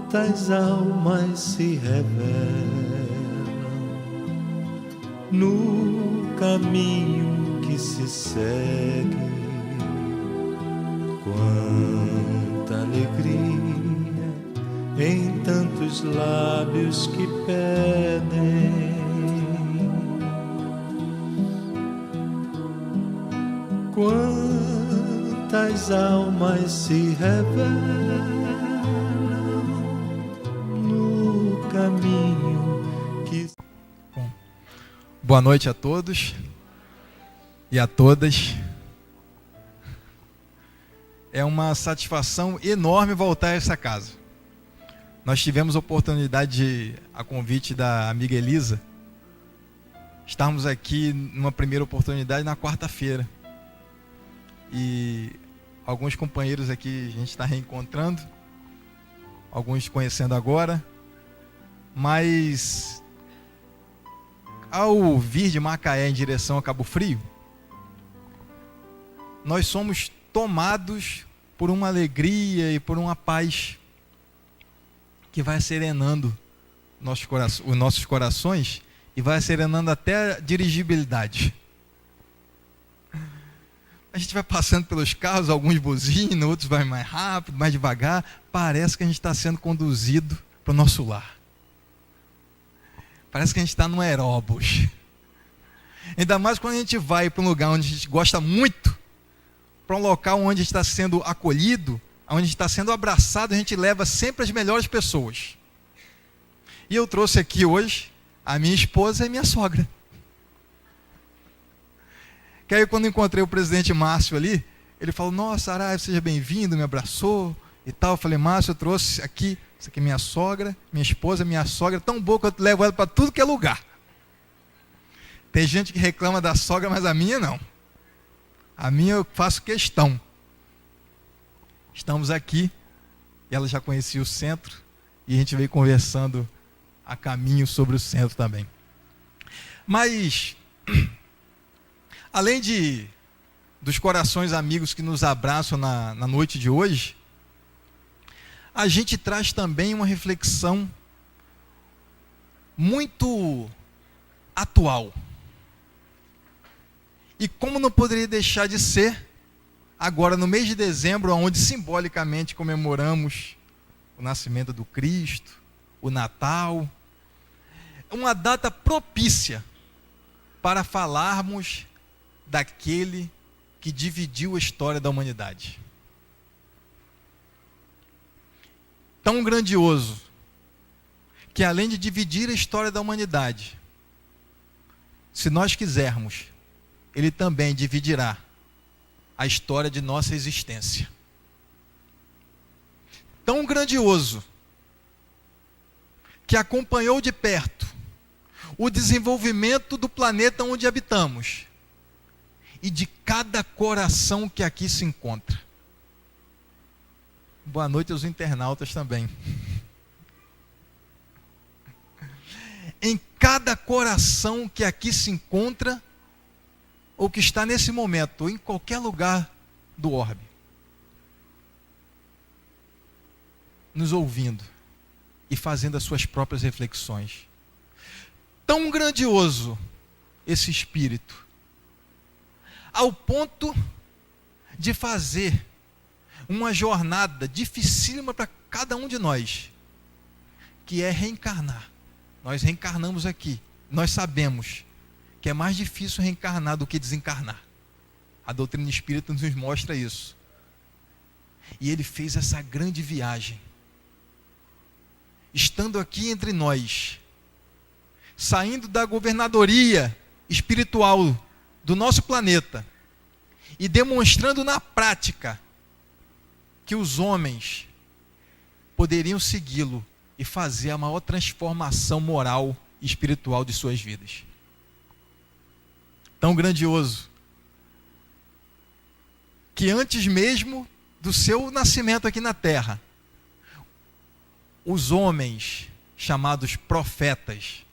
Quantas almas se revelam no caminho que se segue, quanta alegria em tantos lábios que pedem. Quantas almas se revelam no caminho que... Boa noite a todos e a todas. É uma satisfação enorme voltar a essa casa. Nós tivemos a oportunidade, a convite da amiga Elisa, estarmos aqui numa primeira oportunidade na quarta-feira. E alguns companheiros aqui a gente está reencontrando, alguns conhecendo agora, mas ao vir de Macaé em direção a Cabo Frio, nós somos tomados por uma alegria e por uma paz que vai serenando os nossos corações e vai serenando até a dirigibilidade. A gente vai passando pelos carros, alguns buzinam, outros vai mais rápido, mais devagar. Parece que a gente está sendo conduzido para o nosso lar. Parece que a gente está num aeróbus. Ainda mais quando a gente vai para um lugar onde a gente gosta muito, para um local onde a gente está sendo acolhido, onde a gente está sendo abraçado, a gente leva sempre as melhores pessoas. E eu trouxe aqui hoje a minha esposa e minha sogra. Que aí quando encontrei o presidente Márcio ali, ele falou: nossa, Araiva, seja bem-vindo, me abraçou e tal. Eu falei: Márcio, eu trouxe aqui, isso aqui é minha sogra, minha esposa, minha sogra, tão boa que eu levo ela para tudo que é lugar. Tem gente que reclama da sogra, mas a minha não. A minha eu faço questão. Estamos aqui, e ela já conhecia o centro, e a gente veio conversando a caminho sobre o centro também. Mas... além dos corações amigos que nos abraçam na noite de hoje, a gente traz também uma reflexão muito atual. E como não poderia deixar de ser, agora no mês de dezembro, onde simbolicamente comemoramos o nascimento do Cristo, o Natal, uma data propícia para falarmos daquele que dividiu a história da humanidade. Tão grandioso, que além de dividir a história da humanidade, se nós quisermos, ele também dividirá a história de nossa existência. Tão grandioso, que acompanhou de perto o desenvolvimento do planeta onde habitamos, e de cada coração que aqui se encontra. Boa noite aos internautas também. Em cada coração que aqui se encontra, ou que está nesse momento, ou em qualquer lugar do orbe, nos ouvindo e fazendo as suas próprias reflexões. Tão grandioso esse Espírito, ao ponto de fazer uma jornada dificílima para cada um de nós, que é reencarnar. Nós reencarnamos aqui. Nós sabemos que é mais difícil reencarnar do que desencarnar. A doutrina espírita nos mostra isso. E ele fez essa grande viagem, estando aqui entre nós, saindo da governadoria espiritual do nosso planeta e demonstrando na prática que os homens poderiam segui-lo e fazer a maior transformação moral e espiritual de suas vidas. Tão grandioso que antes mesmo do seu nascimento aqui na terra, os homens chamados profetas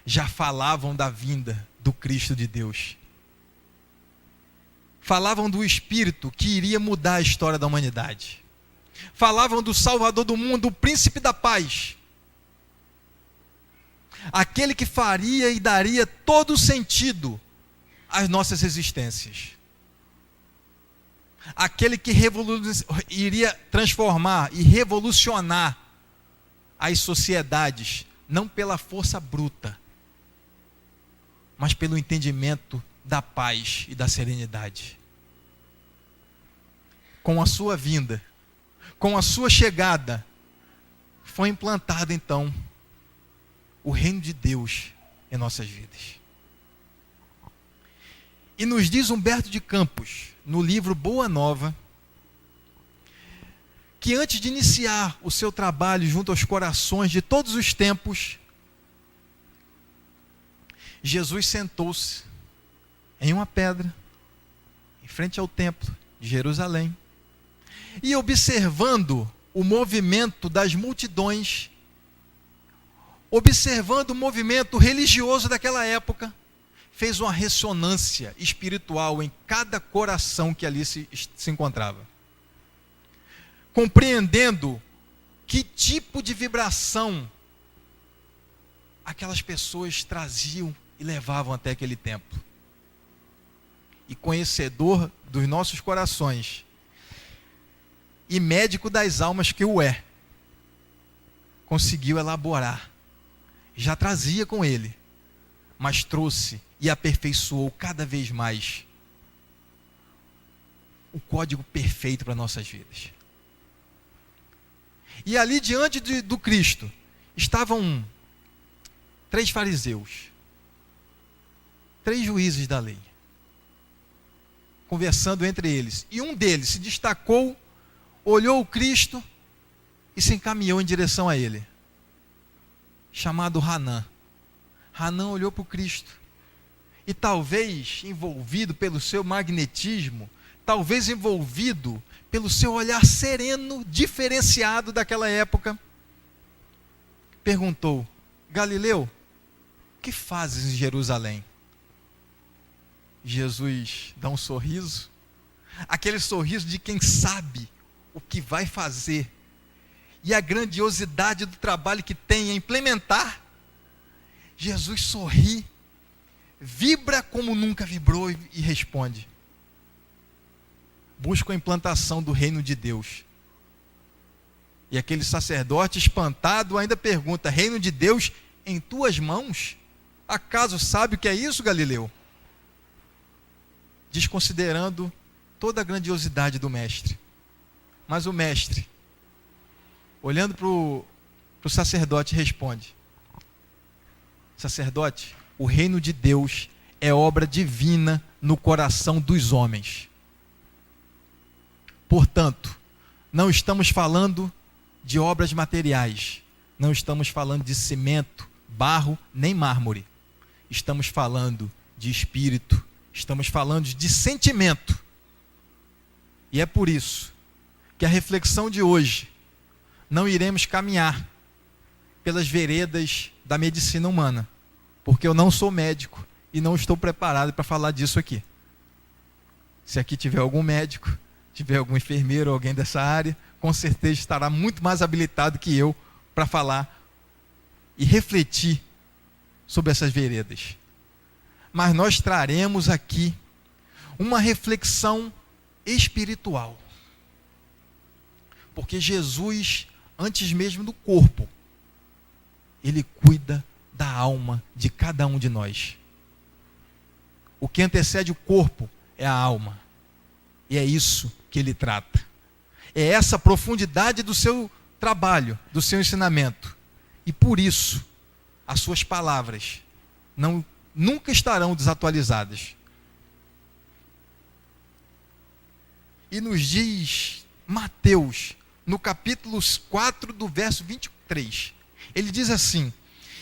já falavam da vinda do Cristo de Deus. Falavam do Espírito que iria mudar a história da humanidade. Falavam do Salvador do mundo, o Príncipe da Paz. Aquele que faria e daria todo o sentido às nossas existências. Aquele que iria transformar e revolucionar as sociedades, não pela força bruta, mas pelo entendimento da paz e da serenidade. Com a sua vinda, com a sua chegada, foi implantado então o reino de Deus em nossas vidas. E nos diz Humberto de Campos, no livro Boa Nova, que antes de iniciar o seu trabalho junto aos corações de todos os tempos, Jesus sentou-se em uma pedra, em frente ao templo de Jerusalém, e observando o movimento das multidões, observando o movimento religioso daquela época, fez uma ressonância espiritual em cada coração que ali se encontrava. Compreendendo que tipo de vibração aquelas pessoas traziam e levavam até aquele templo. E conhecedor dos nossos corações, e médico das almas que o é, conseguiu elaborar, já trazia com ele, mas trouxe e aperfeiçoou cada vez mais o código perfeito para nossas vidas. E ali diante do Cristo estavam 3 fariseus, 3 juízes da lei, conversando entre eles. E um deles se destacou, olhou o Cristo e se encaminhou em direção a ele, chamado Hanã. Hanã olhou para o Cristo e, talvez envolvido pelo seu magnetismo, talvez envolvido pelo seu olhar sereno, diferenciado daquela época, perguntou: Galileu, o que fazes em Jerusalém? Jesus dá um sorriso, aquele sorriso de quem sabe o que vai fazer e a grandiosidade do trabalho que tem em implementar. Jesus sorri, vibra como nunca vibrou e responde: busco a implantação do reino de Deus. E aquele sacerdote espantado ainda pergunta: reino de Deus em tuas mãos? Acaso sabe o que é isso, Galileu? Desconsiderando toda a grandiosidade do mestre. Mas o mestre, olhando para o sacerdote, responde: sacerdote, o reino de Deus é obra divina no coração dos homens. Portanto, não estamos falando de obras materiais, não estamos falando de cimento, barro, nem mármore. Estamos falando de espírito, estamos falando de sentimento. E é por isso que a reflexão de hoje, não iremos caminhar pelas veredas da medicina humana, porque eu não sou médico e não estou preparado para falar disso aqui. Se aqui tiver algum médico, tiver algum enfermeiro, alguém dessa área, com certeza estará muito mais habilitado que eu para falar e refletir sobre essas veredas. Mas nós traremos aqui uma reflexão espiritual. Porque Jesus, antes mesmo do corpo, ele cuida da alma de cada um de nós. O que antecede o corpo é a alma. E é isso que ele trata. É essa profundidade do seu trabalho, do seu ensinamento. E por isso, as suas palavras nunca estarão desatualizadas. E nos diz Mateus, no capítulo 4, do verso 23. Ele diz assim: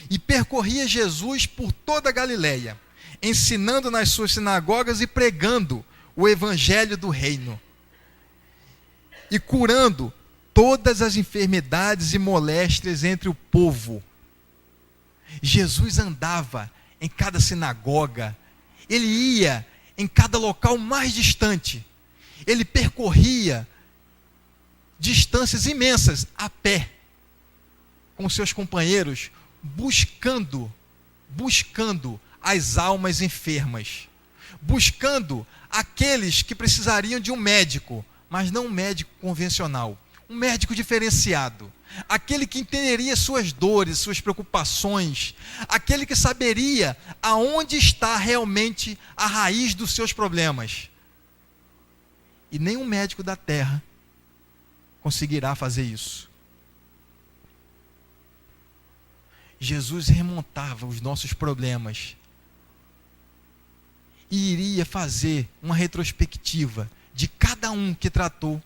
e percorria Jesus por toda a Galileia, ensinando nas suas sinagogas e pregando o evangelho do reino, e curando todas as enfermidades e moléstias entre o povo. Jesus andava em cada sinagoga, ele ia em cada local mais distante, ele percorria distâncias imensas, a pé, com seus companheiros, buscando as almas enfermas, buscando aqueles que precisariam de um médico, mas não um médico convencional, um médico diferenciado, aquele que entenderia suas dores, suas preocupações, aquele que saberia aonde está realmente a raiz dos seus problemas. E nenhum médico da terra conseguirá fazer isso. Jesus remontava os nossos problemas e iria fazer uma retrospectiva de cada um que tratou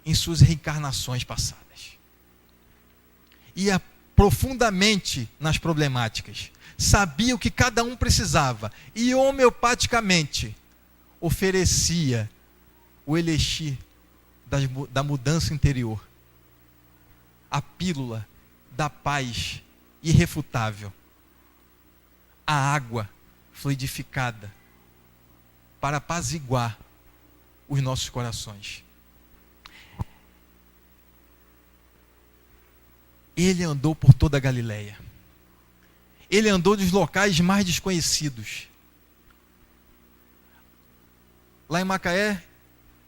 em suas reencarnações passadas. Ia profundamente nas problemáticas, sabia o que cada um precisava e homeopaticamente oferecia o elixir da mudança interior, a pílula da paz irrefutável, a água fluidificada para apaziguar os nossos corações. Ele andou por toda a Galileia. Ele andou dos locais mais desconhecidos. Lá em Macaé,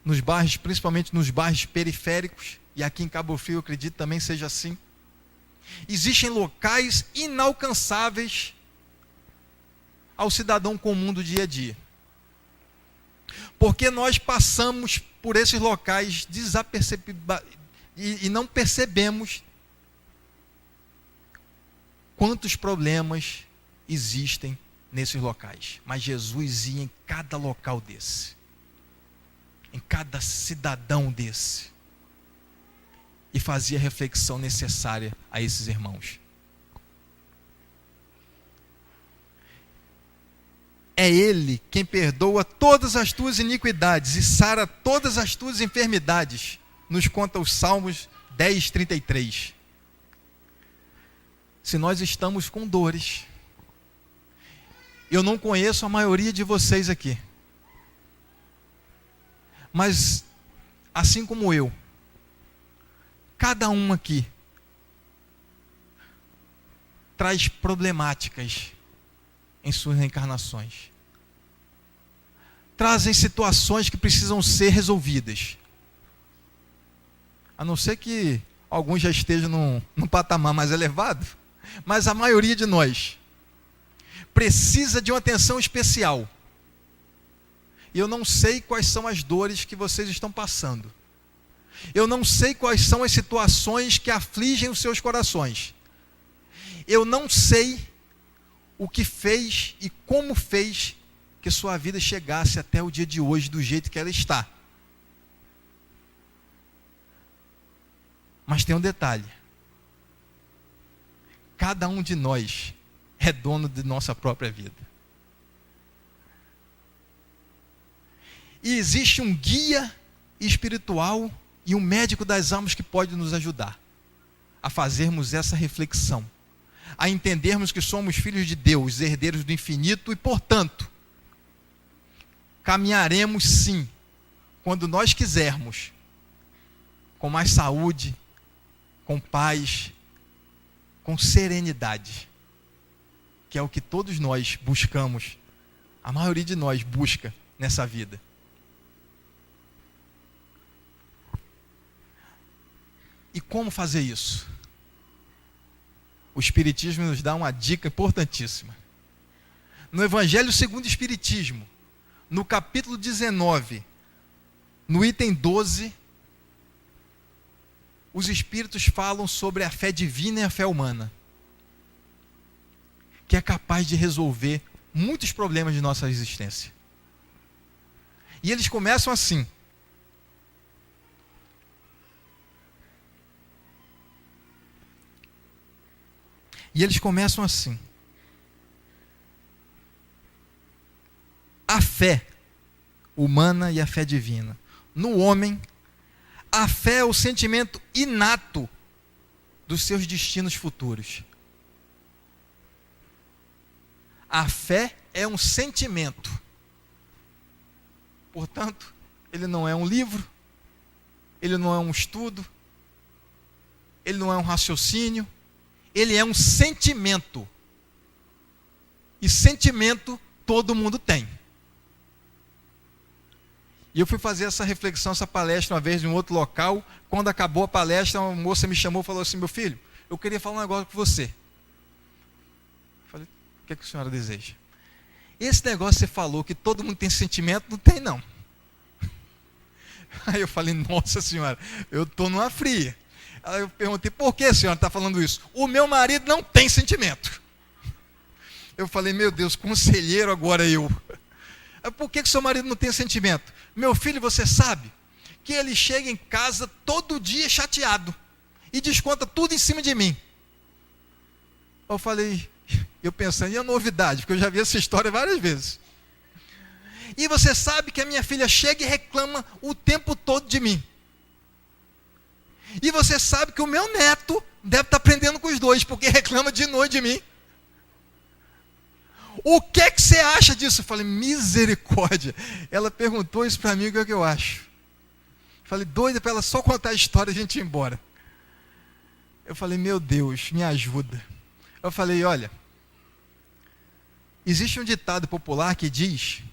nos bairros, principalmente nos bairros periféricos, e aqui em Cabo Frio eu acredito também seja assim, existem locais inalcançáveis ao cidadão comum do dia a dia. Porque nós passamos por esses locais e não percebemos quantos problemas existem nesses locais. Mas Jesus ia em cada local desse, em cada cidadão desse, e fazia a reflexão necessária a esses irmãos. É Ele quem perdoa todas as tuas iniquidades e sara todas as tuas enfermidades, nos conta os Salmos 10:33. Se nós estamos com dores, eu não conheço a maioria de vocês aqui, mas assim como eu, cada um aqui traz problemáticas em suas reencarnações, trazem situações que precisam ser resolvidas, a não ser que alguns já estejam num patamar mais elevado, mas a maioria de nós precisa de uma atenção especial. E eu não sei quais são as dores que vocês estão passando, eu não sei quais são as situações que afligem os seus corações, eu não sei o que fez e como fez que sua vida chegasse até o dia de hoje do jeito que ela está. Mas tem um detalhe: cada um de nós é dono de nossa própria vida. E existe um guia espiritual e um médico das almas que pode nos ajudar a fazermos essa reflexão, a entendermos que somos filhos de Deus, herdeiros do infinito e, portanto, caminharemos sim, quando nós quisermos, com mais saúde, com paz, com serenidade, que é o que todos nós buscamos, a maioria de nós busca nessa vida. E como fazer isso? O Espiritismo nos dá uma dica importantíssima. No Evangelho segundo o Espiritismo, no capítulo 19, no item 12, os Espíritos falam sobre a fé divina e a fé humana, que é capaz de resolver muitos problemas de nossa existência. E eles começam assim: a fé humana e a fé divina. No homem, a fé é o sentimento inato dos seus destinos futuros. A fé é um sentimento. Portanto, ele não é um livro, ele não é um estudo, ele não é um raciocínio, ele é um sentimento. E sentimento todo mundo tem. E eu fui fazer essa reflexão, essa palestra uma vez em um outro local. Quando acabou a palestra, uma moça me chamou e falou assim: meu filho, eu queria falar um negócio com você. Eu falei: o que a senhora deseja? Esse negócio que você falou, que todo mundo tem sentimento, não tem não. Aí eu falei: nossa senhora, eu estou numa fria. Aí eu perguntei: por que a senhora está falando isso? O meu marido não tem sentimento. Eu falei: meu Deus, conselheiro agora eu. Por que o seu marido não tem sentimento? Meu filho, você sabe que ele chega em casa todo dia chateado e desconta tudo em cima de mim. Eu falei, eu pensando, e a novidade? Porque eu já vi essa história várias vezes. E você sabe que a minha filha chega e reclama o tempo todo de mim. E você sabe que o meu neto deve estar aprendendo com os dois, porque reclama de noite de mim. O que é que você acha disso? Eu falei: misericórdia. Ela perguntou isso para mim, o que é que eu acho? Eu falei: doida para ela só contar a história e a gente ir embora. Eu falei: meu Deus, me ajuda. Eu falei: olha, existe um ditado popular que diz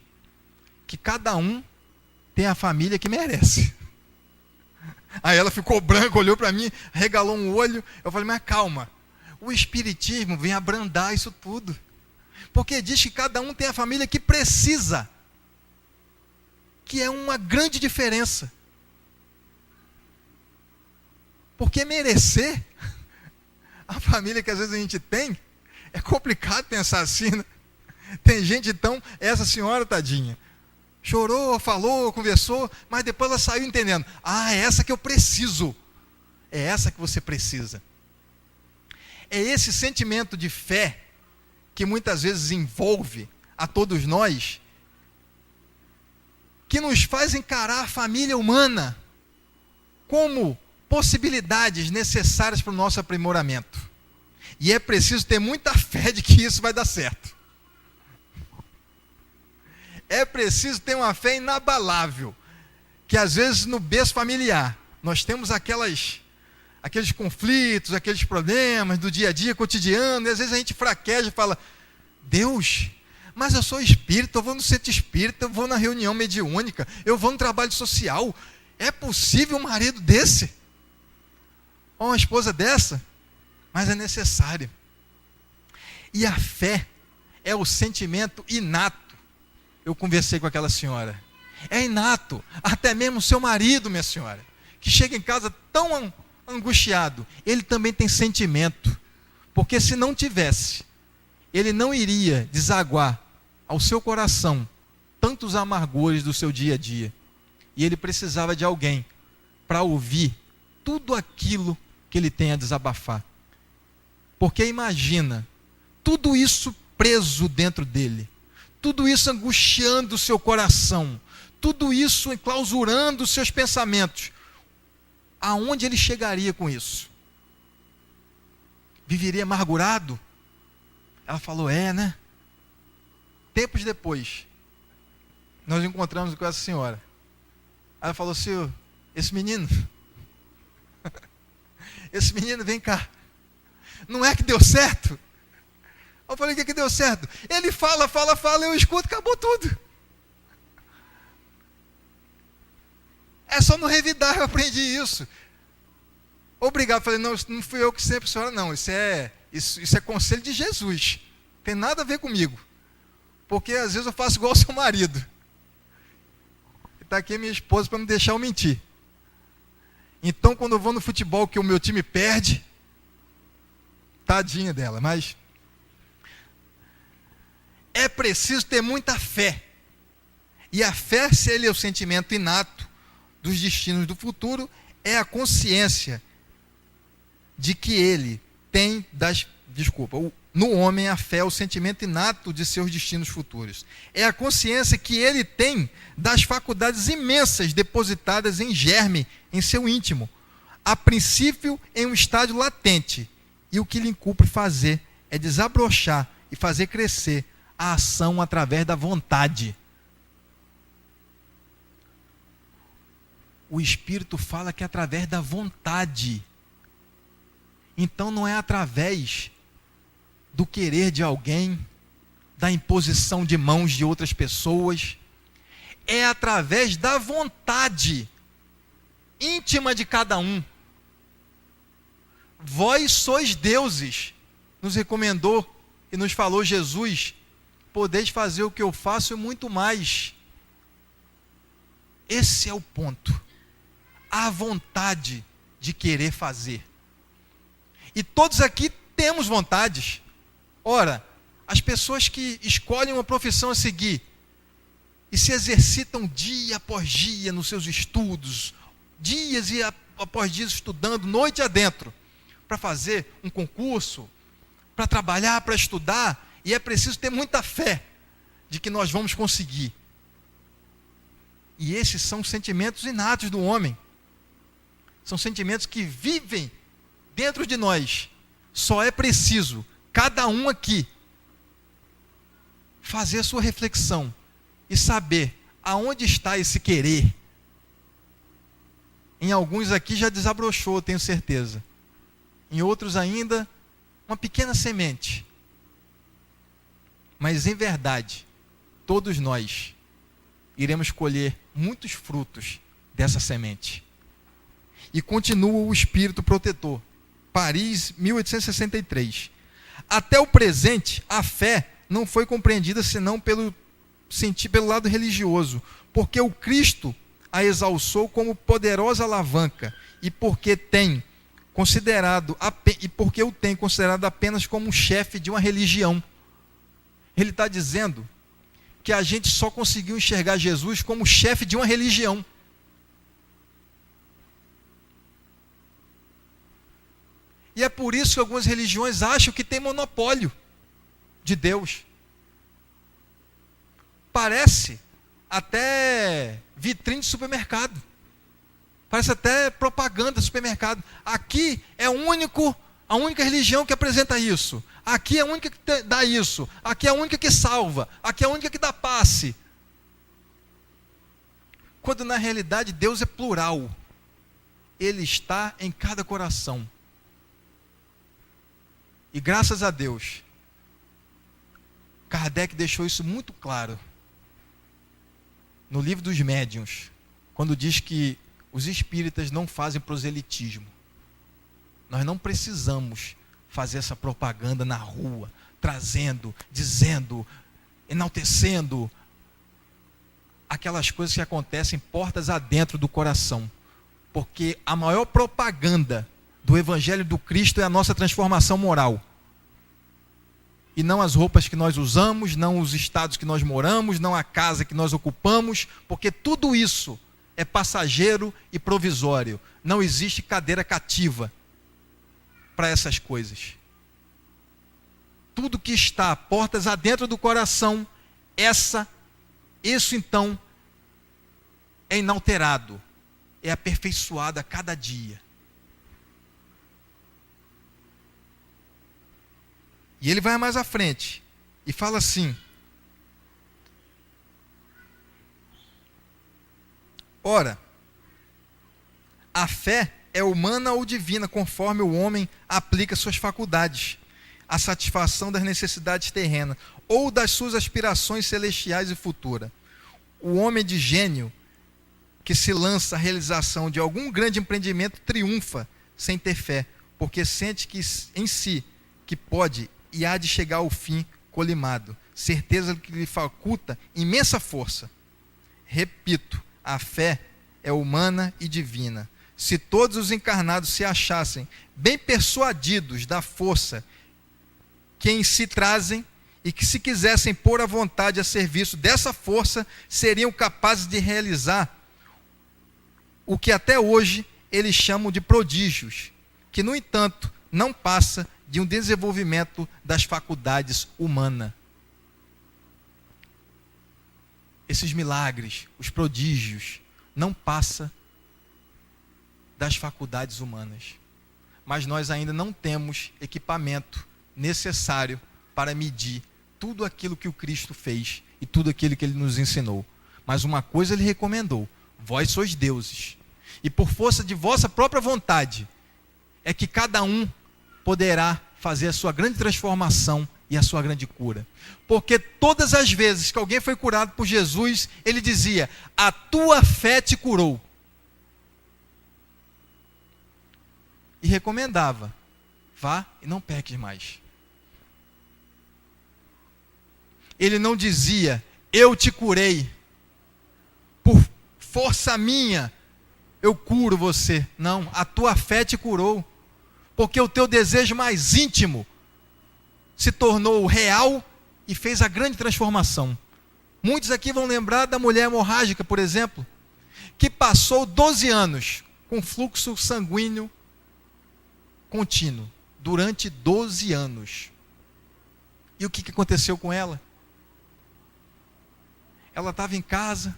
que cada um tem a família que merece. Aí ela ficou branca, olhou para mim, regalou um olho. Eu falei: mas calma, o Espiritismo vem abrandar isso tudo. Porque diz que cada um tem a família que precisa, que é uma grande diferença. Porque merecer, a família que às vezes a gente tem, é complicado pensar assim, né? Tem gente, então, essa senhora, tadinha, chorou, falou, conversou, mas depois ela saiu entendendo: ah, é essa que eu preciso, é essa que você precisa. É esse sentimento de fé que muitas vezes envolve a todos nós, que nos faz encarar a família humana como possibilidades necessárias para o nosso aprimoramento. E é preciso ter muita fé de que isso vai dar certo. É preciso ter uma fé inabalável, que às vezes no berço familiar nós temos aqueles conflitos, aqueles problemas do dia a dia, cotidiano, e às vezes a gente fraqueja e fala: Deus, mas eu sou espírita, eu vou no centro espírita, eu vou na reunião mediúnica, eu vou no trabalho social, é possível um marido desse? Ou uma esposa dessa? Mas é necessário. E a fé é o sentimento inato. Eu conversei com aquela senhora, é inato, até mesmo o seu marido, minha senhora, que chega em casa tão angustiado, ele também tem sentimento, porque se não tivesse, ele não iria desaguar ao seu coração tantos amargores do seu dia a dia, e ele precisava de alguém para ouvir tudo aquilo que ele tem a desabafar. Porque imagina, tudo isso preso dentro dele, tudo isso angustiando o seu coração, tudo isso enclausurando os seus pensamentos. Aonde ele chegaria com isso? Viveria amargurado? Ela falou: é, né? Tempos depois, nós encontramos com essa senhora. Ela falou: senhor, esse menino, vem cá, não é que deu certo? Eu falei: o que deu certo? Ele fala, eu escuto, acabou tudo. É só no revidar eu aprendi isso. Obrigado. Falei: não, não fui eu que sempre, senhora, não. Isso é conselho de Jesus. Não tem nada a ver comigo. Porque às vezes eu faço igual ao seu marido. Está aqui a minha esposa para não deixar eu mentir. Então, quando eu vou no futebol que o meu time perde, tadinha dela, mas é preciso ter muita fé. E a fé, se ele é o sentimento inato dos destinos do futuro, é a consciência de que ele tem no homem a fé é o sentimento inato de seus destinos futuros. É a consciência que ele tem das faculdades imensas depositadas em germe em seu íntimo, a princípio em um estágio latente, e o que lhe incumpre fazer é desabrochar e fazer crescer a ação através da vontade. O Espírito fala que é através da vontade Então não é através do querer de alguém, da imposição de mãos de outras pessoas, é através da vontade íntima de cada um. Vós sois deuses, nos recomendou e nos falou Jesus, podeis fazer o que eu faço e muito mais. Esse é o ponto, a vontade de querer fazer. E todos aqui temos vontades. Ora, as pessoas que escolhem uma profissão a seguir e se exercitam dia após dia nos seus estudos, dias e após dias estudando, noite adentro, para fazer um concurso, para trabalhar, para estudar, e é preciso ter muita fé de que nós vamos conseguir. E esses são sentimentos inatos do homem. São sentimentos que vivem dentro de nós. Só é preciso, cada um aqui, fazer a sua reflexão e saber aonde está esse querer. Em alguns aqui já desabrochou, tenho certeza. Em outros ainda, uma pequena semente. Mas em verdade, todos nós iremos colher muitos frutos dessa semente. E continua o Espírito protetor. Paris, 1863. Até o presente, a fé não foi compreendida senão pelo lado religioso, porque o Cristo a exalçou como poderosa alavanca, e porque o tem considerado apenas como um chefe de uma religião. Ele está dizendo que a gente só conseguiu enxergar Jesus como chefe de uma religião. E é por isso que algumas religiões acham que tem monopólio de Deus. Parece até vitrine de supermercado. Parece até propaganda de supermercado. Aqui é a única religião que apresenta isso. Aqui é a única que dá isso. Aqui é a única que salva. Aqui é a única que dá passe. Quando na realidade Deus é plural. Ele está em cada coração. E graças a Deus, Kardec deixou isso muito claro no livro dos Médiuns, quando diz que os espíritas não fazem proselitismo. Nós não precisamos fazer essa propaganda na rua, trazendo, dizendo, enaltecendo aquelas coisas que acontecem portas adentro do coração. Porque a maior propaganda do Evangelho do Cristo é a nossa transformação moral. E não as roupas que nós usamos, não os estados que nós moramos, não a casa que nós ocupamos, porque tudo isso é passageiro e provisório. Não existe cadeira cativa para essas coisas. Tudo que está portas adentro do coração, isso então é inalterado, é aperfeiçoado a cada dia. E ele vai mais à frente e fala assim: ora, a fé é humana ou divina, conforme o homem aplica suas faculdades, a satisfação das necessidades terrenas, ou das suas aspirações celestiais e futuras. O homem de gênio que se lança à realização de algum grande empreendimento triunfa sem ter fé, porque sente que em si que pode e há de chegar ao fim colimado, certeza que lhe faculta imensa força. Repito, a fé é humana e divina. Se todos os encarnados se achassem bem persuadidos da força que em si trazem, e que se quisessem pôr a vontade a serviço dessa força, seriam capazes de realizar o que até hoje eles chamam de prodígios, que no entanto não passa de um desenvolvimento das faculdades humanas. Esses milagres, os prodígios, não passa das faculdades humanas. Mas nós ainda não temos equipamento necessário para medir tudo aquilo que o Cristo fez e tudo aquilo que ele nos ensinou. Mas uma coisa ele recomendou: vós sois deuses, e por força de vossa própria vontade é que cada um poderá fazer a sua grande transformação e a sua grande cura. Porque todas as vezes que alguém foi curado por Jesus, ele dizia: a tua fé te curou. E recomendava: vá e não peques mais. Ele não dizia: eu te curei, por força minha eu curo você. Não, a tua fé te curou, porque o teu desejo mais íntimo se tornou real e fez a grande transformação. Muitos aqui vão lembrar da mulher hemorrágica, por exemplo, que passou 12 anos com fluxo sanguíneo contínuo, durante 12 anos. E o que aconteceu com ela? Ela estava em casa,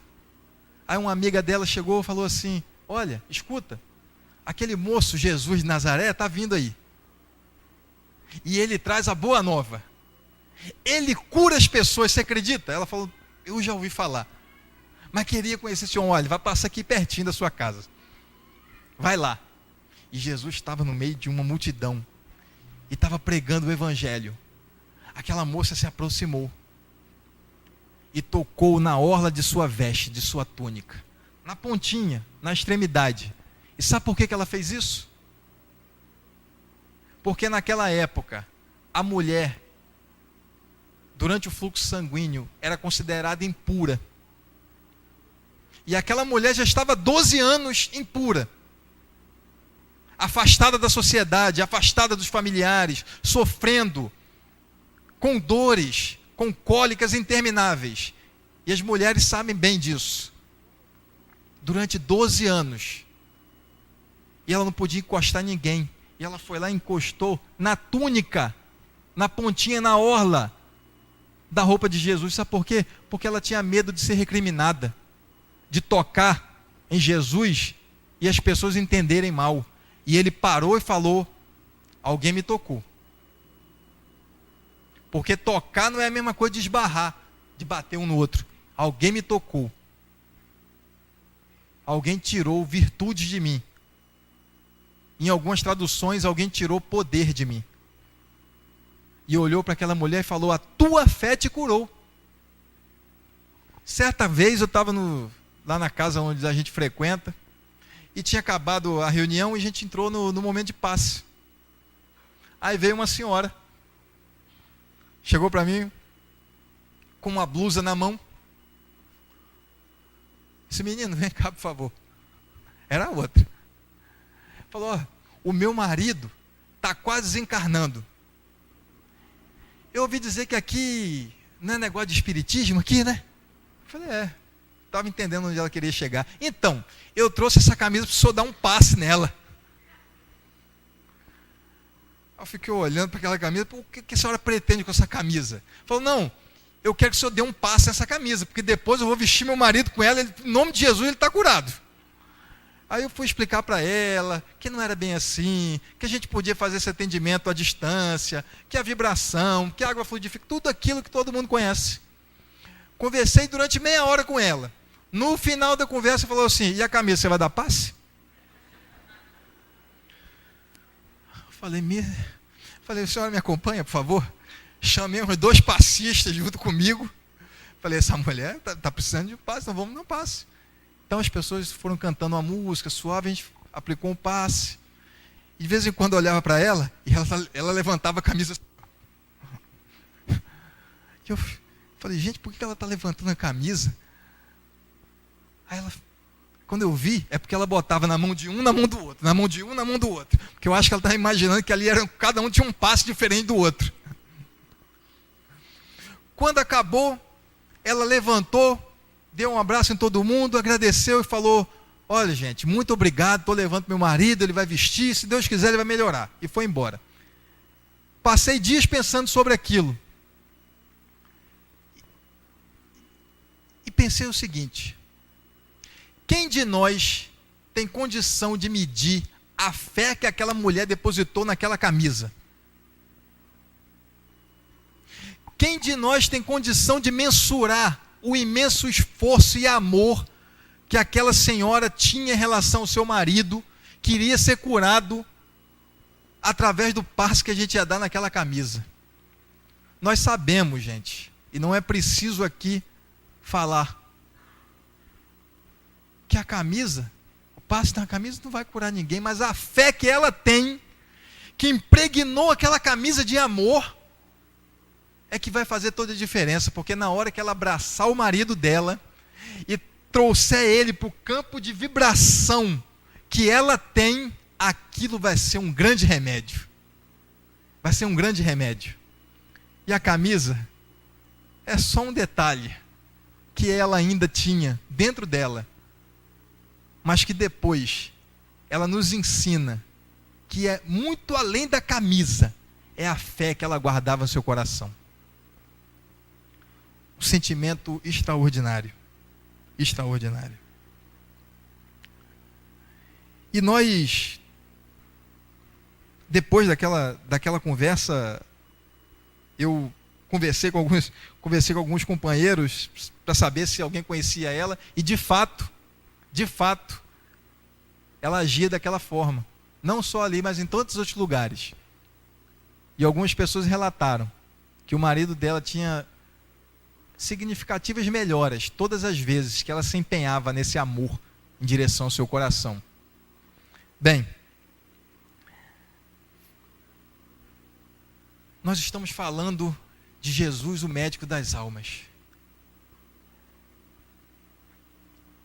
aí uma amiga dela chegou e falou assim: olha, escuta, aquele moço Jesus de Nazaré está vindo aí, e ele traz a boa nova, ele cura as pessoas, você acredita? Ela falou: eu já ouvi falar, mas queria conhecer esse homem. Olha, vai passar aqui pertinho da sua casa, vai lá. E Jesus estava no meio de uma multidão e estava pregando o evangelho. Aquela moça se aproximou e tocou na orla de sua veste, de sua túnica, na pontinha, na extremidade. E sabe por que ela fez isso? Porque naquela época, a mulher, durante o fluxo sanguíneo, era considerada impura. E aquela mulher já estava 12 anos impura, afastada da sociedade, afastada dos familiares, sofrendo com dores, com cólicas intermináveis. E as mulheres sabem bem disso. Durante 12 anos. E ela não podia encostar ninguém. E ela foi lá e encostou na túnica, na pontinha, na orla da roupa de Jesus. Sabe por quê? Porque ela tinha medo de ser recriminada, de tocar em Jesus e as pessoas entenderem mal. E ele parou e falou: alguém me tocou. Porque tocar não é a mesma coisa de esbarrar, de bater um no outro. Alguém me tocou. Alguém tirou virtude de mim. Em algumas traduções, alguém tirou poder de mim. E olhou para aquela mulher e falou: a tua fé te curou. Certa vez eu estava lá na casa onde a gente frequenta, e tinha acabado a reunião e a gente entrou no momento de passe. Aí veio uma senhora, chegou para mim com uma blusa na mão. Esse menino, vem cá, por favor. Era a outra. Falou: ó, o meu marido está quase desencarnando. Eu ouvi dizer que aqui não é negócio de espiritismo aqui, né? Eu falei: é. Estava entendendo onde ela queria chegar. Então, eu trouxe essa camisa para o senhor dar um passe nela. Eu fiquei olhando para aquela camisa: o que a senhora pretende com essa camisa? Falou: não, eu quero que o senhor dê um passe nessa camisa, porque depois eu vou vestir meu marido com ela, em nome de Jesus ele está curado. Aí eu fui explicar para ela que não era bem assim, que a gente podia fazer esse atendimento à distância, que a vibração, que a água fluidifica, tudo aquilo que todo mundo conhece. Conversei durante meia hora com ela. No final da conversa falou assim: e a camisa, você vai dar passe? Eu falei: senhora, me acompanha, por favor? Chamei uns 2 passistas junto comigo. Falei: essa mulher está precisando de um passe, então vamos dar um passe. Então as pessoas foram cantando uma música suave, a gente aplicou um passe. E de vez em quando eu olhava para ela e ela levantava a camisa. E eu falei: gente, por que ela está levantando a camisa? Aí ela, quando eu vi, é porque ela botava na mão de um, na mão do outro, na mão de um, na mão do outro. Porque eu acho que ela estava imaginando que ali cada um tinha um passe diferente do outro. Quando acabou, ela levantou, deu um abraço em todo mundo, agradeceu e falou: olha, gente, muito obrigado, estou levando meu marido, ele vai vestir, se Deus quiser ele vai melhorar. E foi embora. Passei dias pensando sobre aquilo. E pensei o seguinte: quem de nós tem condição de medir a fé que aquela mulher depositou naquela camisa? Quem de nós tem condição de mensurar o imenso esforço e amor que aquela senhora tinha em relação ao seu marido, que iria ser curado através do passo que a gente ia dar naquela camisa. Nós sabemos, gente, e não é preciso aqui falar, que a camisa, o passo da camisa não vai curar ninguém, mas a fé que ela tem, que impregnou aquela camisa de amor, é que vai fazer toda a diferença, porque na hora que ela abraçar o marido dela e trouxer ele para o campo de vibração que ela tem, aquilo vai ser um grande remédio. Vai ser um grande remédio. E a camisa é só um detalhe que ela ainda tinha dentro dela, mas que depois ela nos ensina que é muito além da camisa, é a fé que ela guardava no seu coração. Um sentimento extraordinário. Extraordinário. E nós, depois daquela conversa, eu conversei com alguns companheiros para saber se alguém conhecia ela, e de fato, ela agia daquela forma. Não só ali, mas em tantos outros lugares. E algumas pessoas relataram que o marido dela tinha significativas melhoras todas as vezes que ela se empenhava nesse amor em direção ao seu coração. Bem, nós estamos falando de Jesus, o médico das almas.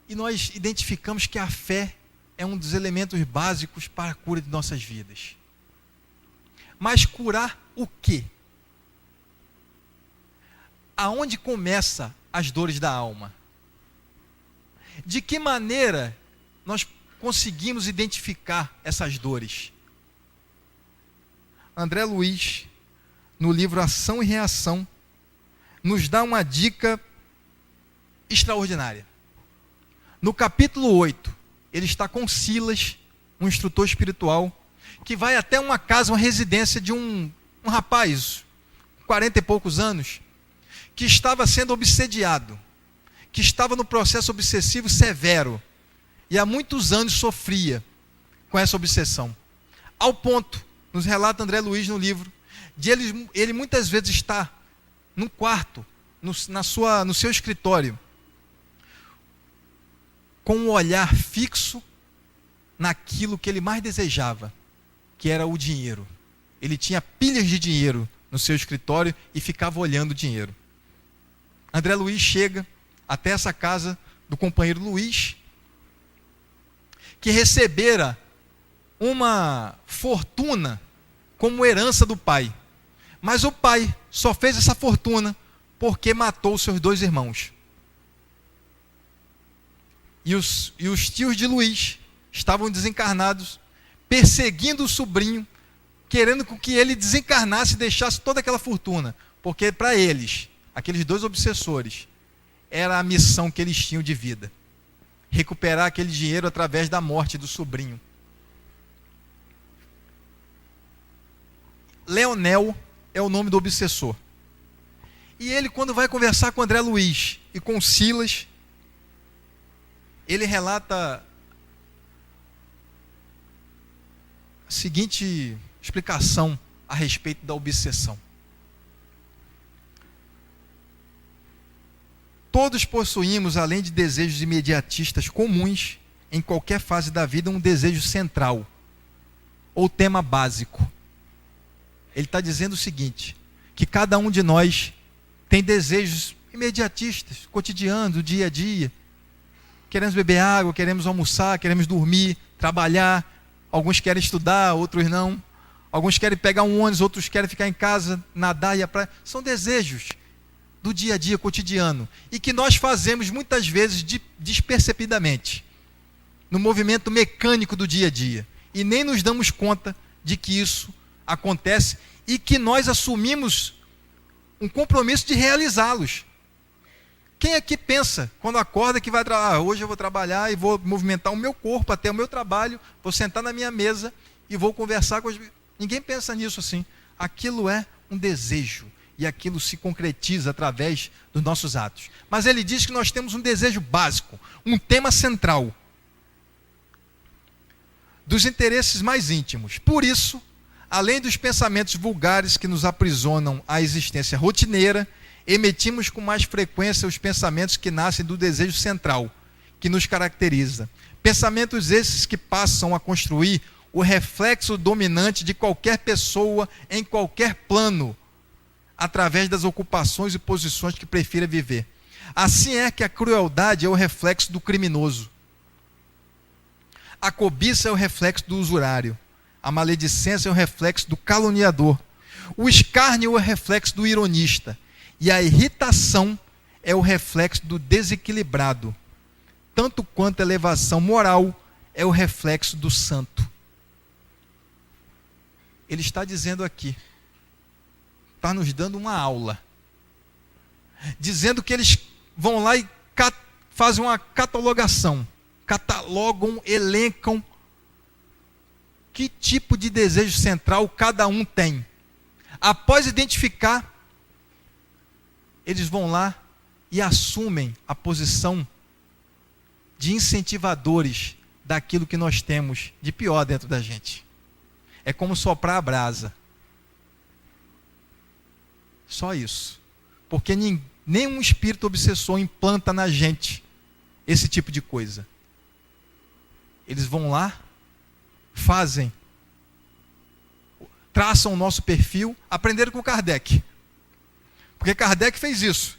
E nós identificamos que a fé é um dos elementos básicos para a cura de nossas vidas. Mas curar o quê? Aonde começam as dores da alma? De que maneira nós conseguimos identificar essas dores? André Luiz, no livro Ação e Reação, nos dá uma dica extraordinária. No capítulo 8, ele está com Silas, um instrutor espiritual, que vai até uma casa, uma residência de um rapaz, 40 e poucos anos, que estava sendo obsediado, que estava no processo obsessivo severo, e há muitos anos sofria com essa obsessão. Ao ponto, nos relata André Luiz no livro, de ele muitas vezes está num quarto, no seu escritório, com um olhar fixo naquilo que ele mais desejava, que era o dinheiro. Ele tinha pilhas de dinheiro no seu escritório e ficava olhando o dinheiro. André Luiz chega até essa casa do companheiro Luiz, que recebera uma fortuna como herança do pai. Mas o pai só fez essa fortuna porque matou seus 2 irmãos. E os tios de Luiz estavam desencarnados, perseguindo o sobrinho, querendo que ele desencarnasse e deixasse toda aquela fortuna. Porque para eles, aqueles 2 obsessores, era a missão que eles tinham de vida. Recuperar aquele dinheiro através da morte do sobrinho. Leonel é o nome do obsessor. E ele, quando vai conversar com André Luiz e com Silas, ele relata a seguinte explicação a respeito da obsessão. Todos possuímos, além de desejos imediatistas comuns, em qualquer fase da vida, um desejo central, ou tema básico. Ele está dizendo o seguinte, que cada um de nós tem desejos imediatistas, cotidianos, do dia a dia. Queremos beber água, queremos almoçar, queremos dormir, trabalhar. Alguns querem estudar, outros não. Alguns querem pegar um ônibus, outros querem ficar em casa, nadar e ir à praia. São desejos do dia a dia, cotidiano. E que nós fazemos muitas vezes despercebidamente, no movimento mecânico do dia a dia. E nem nos damos conta de que isso acontece e que nós assumimos um compromisso de realizá-los. Quem aqui pensa, quando acorda, que vai hoje eu vou trabalhar e vou movimentar o meu corpo até o meu trabalho, vou sentar na minha mesa e vou conversar com os... Ninguém pensa nisso assim. Aquilo é um desejo e aquilo se concretiza através dos nossos atos. Mas ele diz que nós temos um desejo básico, um tema central dos interesses mais íntimos. Por isso, além dos pensamentos vulgares que nos aprisionam à existência rotineira, emitimos com mais frequência os pensamentos que nascem do desejo central, que nos caracteriza. Pensamentos esses que passam a construir o reflexo dominante de qualquer pessoa em qualquer plano, através das ocupações e posições que prefira viver. Assim é que a crueldade é o reflexo do criminoso. A cobiça é o reflexo do usurário. A maledicência é o reflexo do caluniador. O escárnio é o reflexo do ironista. E a irritação é o reflexo do desequilibrado. Tanto quanto a elevação moral é o reflexo do santo. Ele está dizendo aqui, está nos dando uma aula, dizendo que eles vão lá e fazem uma catalogação, catalogam, elencam que tipo de desejo central cada um tem. Após identificar, eles vão lá e assumem a posição de incentivadores daquilo que nós temos de pior dentro da gente. É como soprar a brasa. Só isso. Porque nenhum espírito obsessor implanta na gente esse tipo de coisa. Eles vão lá, fazem, traçam o nosso perfil, aprenderam com Kardec. Porque Kardec fez isso.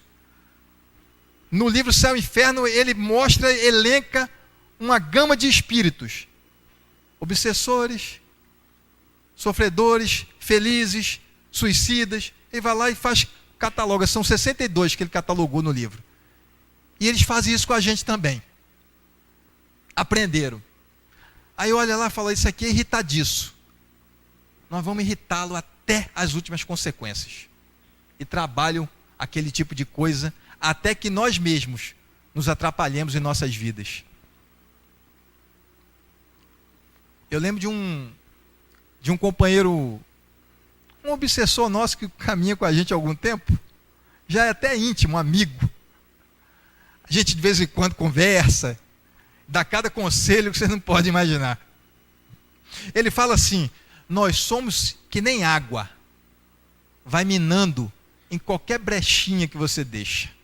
No livro Céu e Inferno, ele mostra, elenca uma gama de espíritos. Obsessores, sofredores, felizes, suicidas. Ele vai lá e cataloga. São 62 que ele catalogou no livro. E eles fazem isso com a gente também. Aprenderam. Aí olha lá e fala, isso aqui é irritadiço. Nós vamos irritá-lo até as últimas consequências. E trabalham aquele tipo de coisa até que nós mesmos nos atrapalhemos em nossas vidas. Eu lembro de um companheiro, um obsessor nosso que caminha com a gente há algum tempo, já é até íntimo, amigo. A gente de vez em quando conversa, dá cada conselho que você não pode imaginar. Ele fala assim, nós somos que nem água, vai minando em qualquer brechinha que você deixa.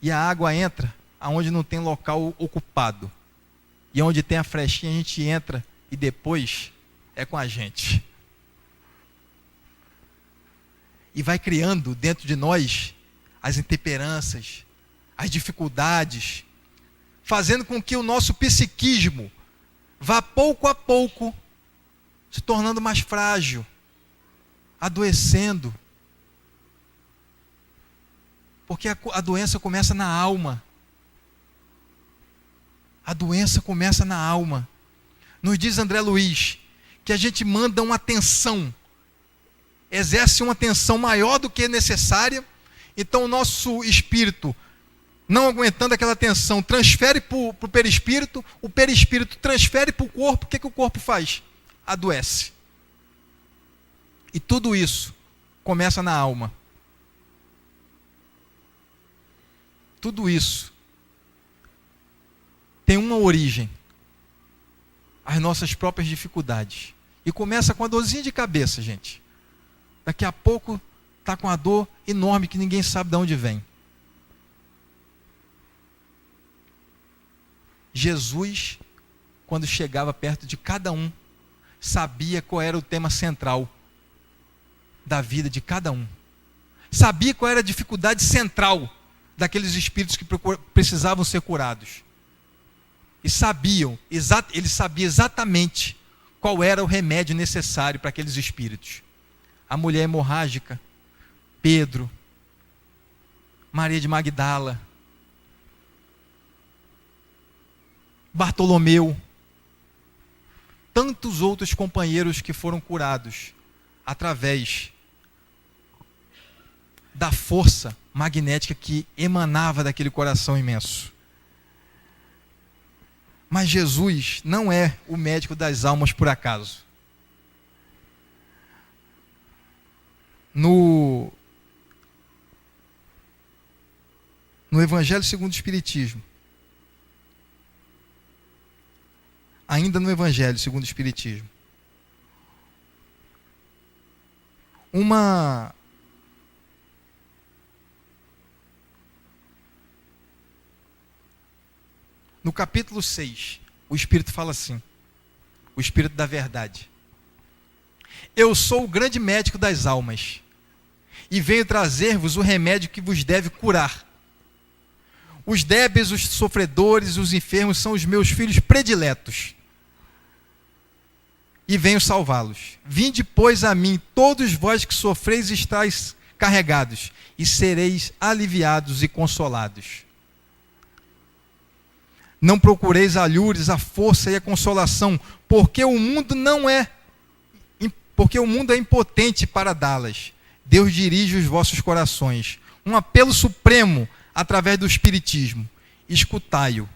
E a água entra aonde não tem local ocupado. E onde tem a flechinha a gente entra e depois é com a gente. E vai criando dentro de nós as intemperanças, as dificuldades, fazendo com que o nosso psiquismo vá pouco a pouco se tornando mais frágil, adoecendo. Porque a doença começa na alma. A doença começa na alma. Nos diz André Luiz que a gente manda uma tensão, exerce uma tensão maior do que necessária, então o nosso espírito, não aguentando aquela tensão, transfere para o perispírito, o perispírito transfere para o corpo, o que o corpo faz? Adoece. E tudo isso começa na alma. Tudo isso tem uma origem, as nossas próprias dificuldades. E começa com a dorzinha de cabeça, gente. Daqui a pouco está com a dor enorme que ninguém sabe de onde vem. Jesus, quando chegava perto de cada um, sabia qual era o tema central da vida de cada um. Sabia qual era a dificuldade central daqueles espíritos que precisavam ser curados. E ele sabia exatamente qual era o remédio necessário para aqueles espíritos. A mulher hemorrágica, Pedro, Maria de Magdala, Bartolomeu, tantos outros companheiros que foram curados através da força magnética que emanava daquele coração imenso. Mas Jesus não é o médico das almas por acaso. No Evangelho segundo o Espiritismo, ainda no Evangelho segundo o Espiritismo, No capítulo 6, o Espírito fala assim, o Espírito da verdade: eu sou o grande médico das almas, e venho trazer-vos o remédio que vos deve curar. Os débeis, os sofredores, os enfermos são os meus filhos prediletos, e venho salvá-los. Vinde, pois, a mim, todos vós que sofreis e estáis carregados, e sereis aliviados e consolados. Não procureis alhures, a força e a consolação, porque o mundo é impotente para dá-las. Deus dirige os vossos corações. Um apelo supremo através do Espiritismo: escutai-o.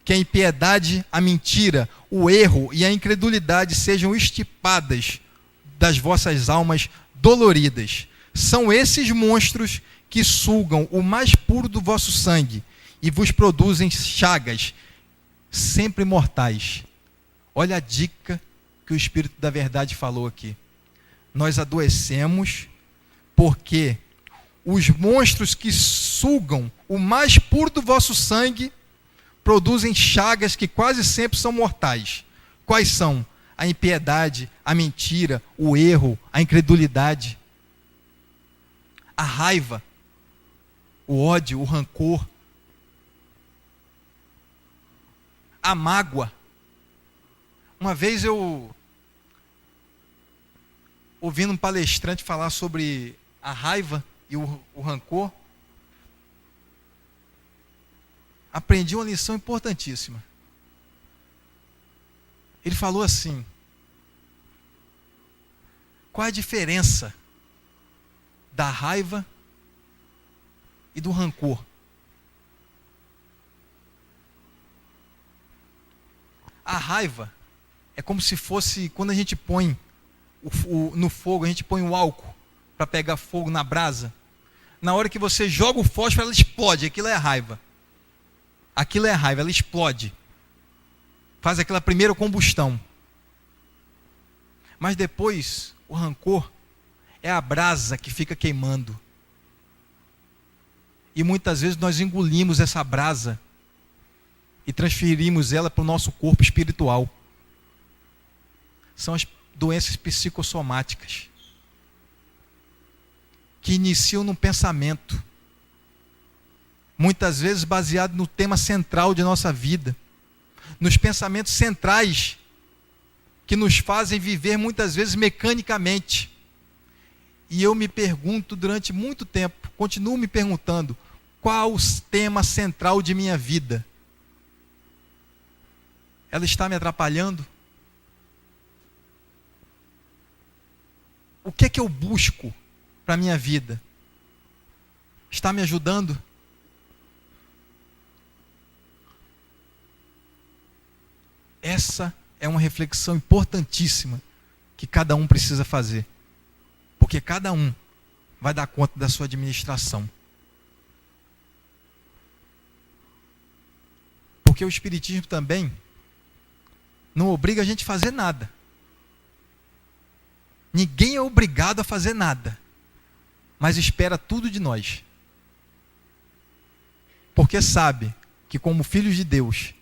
Que a impiedade, a mentira, o erro e a incredulidade sejam extirpadas das vossas almas doloridas. São esses monstros que sugam o mais puro do vosso sangue e vos produzem chagas sempre mortais. Olha a dica que o Espírito da Verdade falou aqui. Nós adoecemos porque os monstros que sugam o mais puro do vosso sangue produzem chagas que quase sempre são mortais. Quais são? A impiedade, a mentira, o erro, a incredulidade, a raiva, o ódio, o rancor, a mágoa. Uma vez eu, ouvindo um palestrante falar sobre a raiva e o rancor, aprendi uma lição importantíssima. Ele falou assim: qual a diferença da raiva e do rancor? A raiva é como se fosse quando a gente põe no fogo, a gente põe o álcool para pegar fogo na brasa. Na hora que você joga o fósforo, ela explode. Aquilo é a raiva. Aquilo é a raiva, ela explode. Faz aquela primeira combustão. Mas depois, o rancor é a brasa que fica queimando. E muitas vezes nós engolimos essa brasa e transferimos ela para o nosso corpo espiritual. São as doenças psicossomáticas que iniciam num pensamento, muitas vezes baseado no tema central de nossa vida, nos pensamentos centrais que nos fazem viver muitas vezes mecanicamente. E eu me pergunto durante muito tempo, continuo me perguntando, qual o tema central de minha vida? Ela está me atrapalhando? O que é que eu busco para a minha vida? Está me ajudando? Essa é uma reflexão importantíssima que cada um precisa fazer. Porque cada um vai dar conta da sua administração. Porque o Espiritismo também não obriga a gente a fazer nada. Ninguém é obrigado a fazer nada, mas espera tudo de nós. Porque sabe que como filhos de Deus,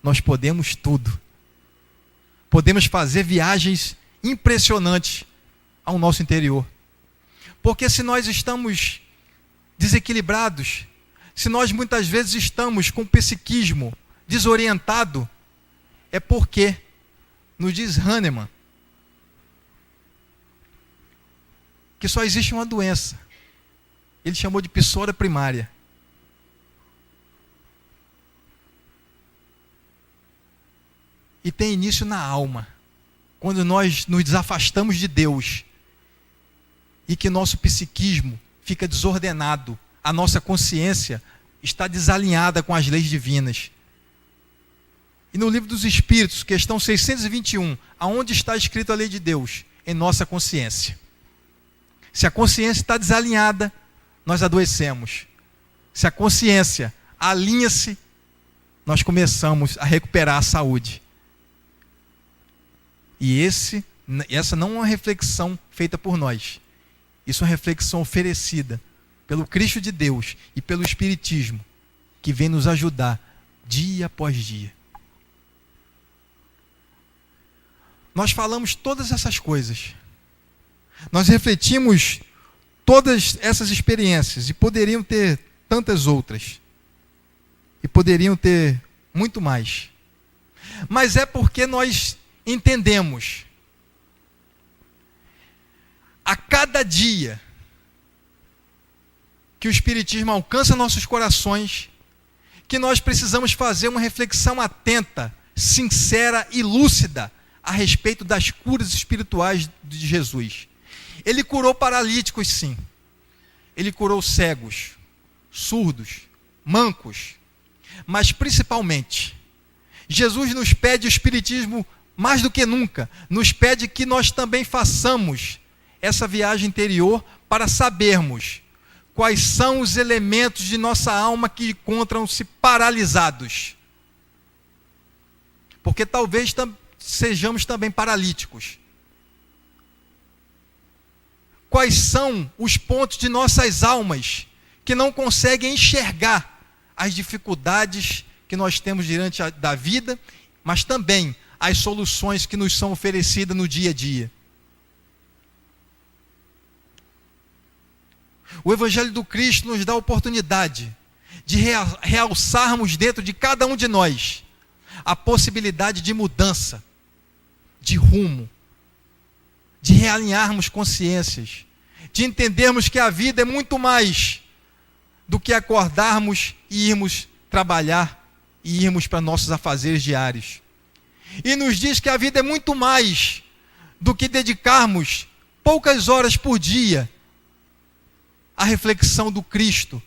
nós podemos tudo. Podemos fazer viagens impressionantes ao nosso interior. Porque se nós estamos desequilibrados, se nós muitas vezes estamos com o psiquismo desorientado, é porque, nos diz Hahnemann, que só existe uma doença. Ele chamou de psora primária. E tem início na alma. Quando nós nos desafastamos de Deus e que nosso psiquismo fica desordenado, a nossa consciência está desalinhada com as leis divinas. E no Livro dos Espíritos, questão 621, aonde está escrito a lei de Deus? Em nossa consciência. Se a consciência está desalinhada, nós adoecemos. Se a consciência alinha-se, nós começamos a recuperar a saúde. E essa não é uma reflexão feita por nós. Isso é uma reflexão oferecida pelo Cristo de Deus e pelo Espiritismo, que vem nos ajudar dia após dia. Nós falamos todas essas coisas. Nós refletimos todas essas experiências e poderiam ter tantas outras. E poderiam ter muito mais. Mas é porque nós entendemos a cada dia que o Espiritismo alcança nossos corações, que nós precisamos fazer uma reflexão atenta, sincera e lúcida a respeito das curas espirituais de Jesus. Ele curou paralíticos, sim. Ele curou cegos, surdos, mancos. Mas principalmente, Jesus nos pede, o Espiritismo mais do que nunca, nos pede que nós também façamos essa viagem interior para sabermos quais são os elementos de nossa alma que encontram-se paralisados. Porque talvez sejamos também paralíticos. Quais são os pontos de nossas almas que não conseguem enxergar as dificuldades que nós temos diante da vida, mas também as soluções que nos são oferecidas no dia a dia. O Evangelho do Cristo nos dá a oportunidade de realçarmos dentro de cada um de nós a possibilidade de mudança, de rumo, de realinharmos consciências, de entendermos que a vida é muito mais do que acordarmos e irmos trabalhar e irmos para nossos afazeres diários. E nos diz que a vida é muito mais do que dedicarmos poucas horas por dia à reflexão do Cristo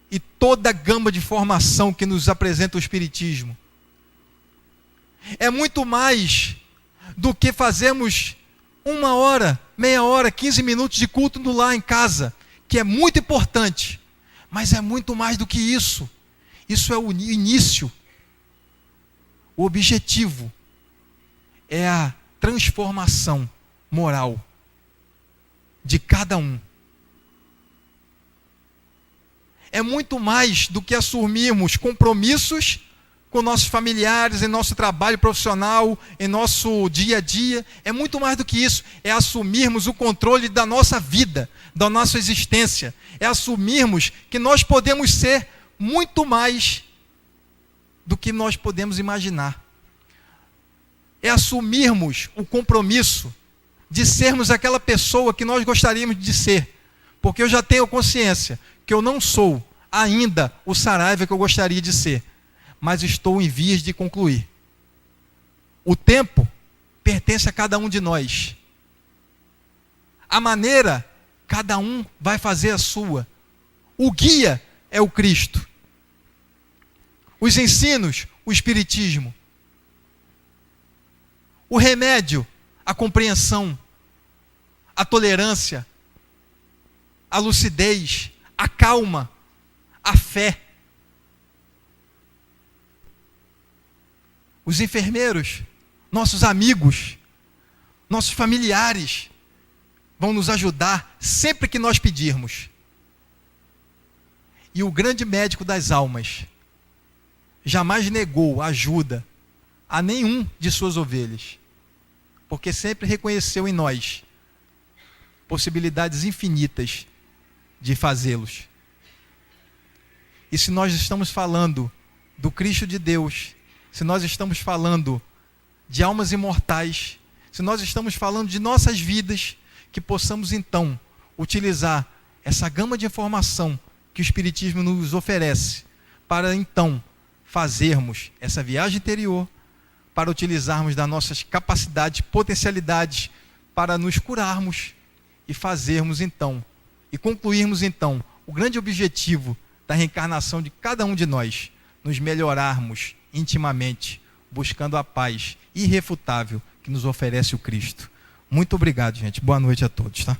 e toda a gama de formação que nos apresenta o Espiritismo. É muito mais do que fazermos 1 hora, meia hora, 15 minutos de culto no lar em casa, que é muito importante, mas é muito mais do que isso. Isso é o início. O objetivo é a transformação moral de cada um. É muito mais do que assumirmos compromissos com nossos familiares, em nosso trabalho profissional, em nosso dia a dia. É muito mais do que isso. É assumirmos o controle da nossa vida, da nossa existência. É assumirmos que nós podemos ser muito mais do que nós podemos imaginar. É assumirmos o compromisso de sermos aquela pessoa que nós gostaríamos de ser. Porque eu já tenho consciência que eu não sou ainda o Saraiva que eu gostaria de ser, mas estou em vias de concluir. O tempo pertence a cada um de nós. A maneira, cada um vai fazer a sua. O guia é o Cristo. Os ensinos, o Espiritismo. O remédio, a compreensão, a tolerância, a lucidez, a calma, a fé. Os enfermeiros, nossos amigos, nossos familiares vão nos ajudar sempre que nós pedirmos. E o grande médico das almas jamais negou ajuda a nenhum de suas ovelhas, porque sempre reconheceu em nós possibilidades infinitas de fazê-los. E se nós estamos falando do Cristo de Deus, se nós estamos falando de almas imortais, se nós estamos falando de nossas vidas, que possamos então utilizar essa gama de informação que o Espiritismo nos oferece, para então fazermos essa viagem interior, para utilizarmos das nossas capacidades, potencialidades, para nos curarmos e fazermos então, e concluirmos então, o grande objetivo da reencarnação de cada um de nós, nos melhorarmos intimamente, buscando a paz irrefutável que nos oferece o Cristo. Muito obrigado, gente. Boa noite a todos, tá?